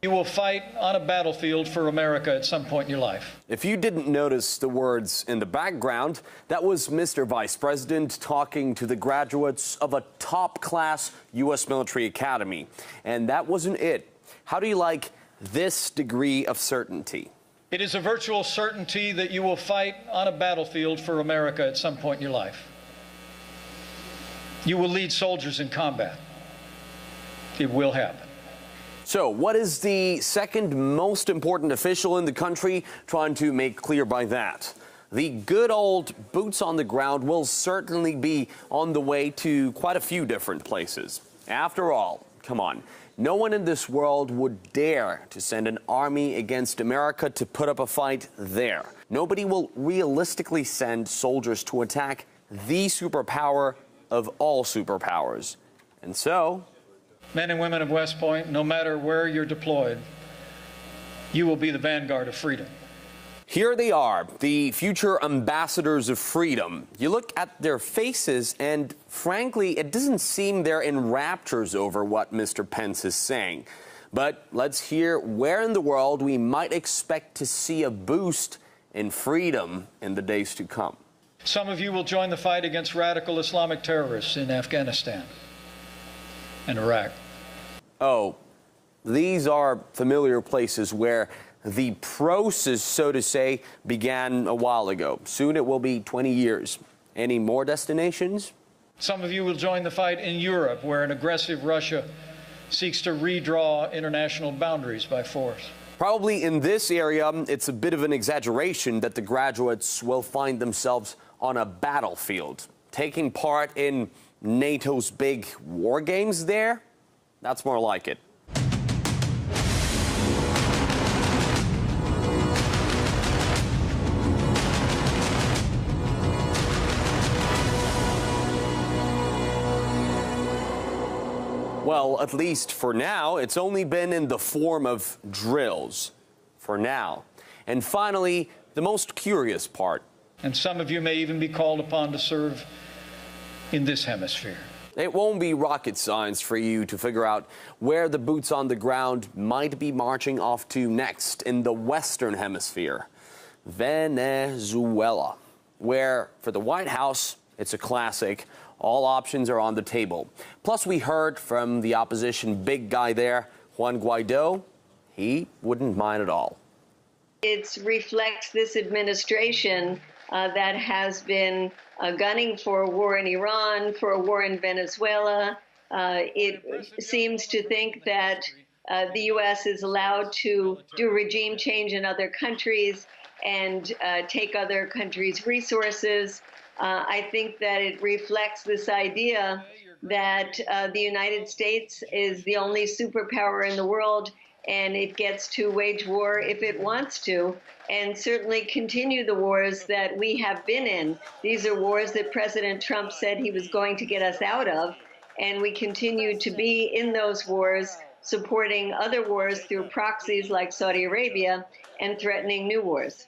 You will fight on a battlefield for America at some point in your life. If you didn't notice the words in the background, that was Mr. Vice President talking to the graduates of a top-class U.S. military academy. And that wasn't it. How do you like this degree of certainty? It is a virtual certainty that you will fight on a battlefield for America at some point in your life. You will lead soldiers in combat. It will happen. So, what is the second most important official in the country trying to make clear by that? The good old boots on the ground will certainly be on the way to quite a few different places. After all, come on, no one in this world would dare to send an army against America to put up a fight there. Nobody will realistically send soldiers to attack the superpower of all superpowers. And so, men and women of West Point, no matter where you're deployed, you will be the vanguard of freedom. Here they are, the future ambassadors of freedom. You look at their faces and, frankly, it doesn't seem they're in raptures over what Mr. Pence is saying. But let's hear where in the world we might expect to see a boost in freedom in the days to come. Some of you will join the fight against radical Islamic terrorists in Afghanistan and Iraq. Oh, these are familiar places where the process, so to say, began a while ago. Soon it will be 20 years. Any more destinations? Some of you will join the fight in Europe, where an aggressive Russia seeks to redraw international boundaries by force. Probably in this area, it's a bit of an exaggeration that the graduates will find themselves on a battlefield, taking part in NATO's big war games there. That's more like it. Well, at least for now, it's only been in the form of drills. For now. And finally, the most curious part. And some of you may even be called upon to serve in this hemisphere. It won't be rocket science for you to figure out where the boots on the ground might be marching off to next in the Western Hemisphere. Venezuela, where for the White House, it's a classic. All options are on the table. Plus, we heard from the opposition big guy there, Juan Guaido. He wouldn't mind at all. It reflects this administration that has been gunning for a war in Iran, for a war in Venezuela. It seems to think that the U.S. is allowed to do regime change in other countries and take other countries' resources. I think that it reflects this idea that the United States is the only superpower in the world, and it gets to wage war if it wants to, and certainly continue the wars that we have been in. These are wars that President Trump said he was going to get us out of, and we continue to be in those wars, supporting other wars through proxies like Saudi Arabia and threatening new wars.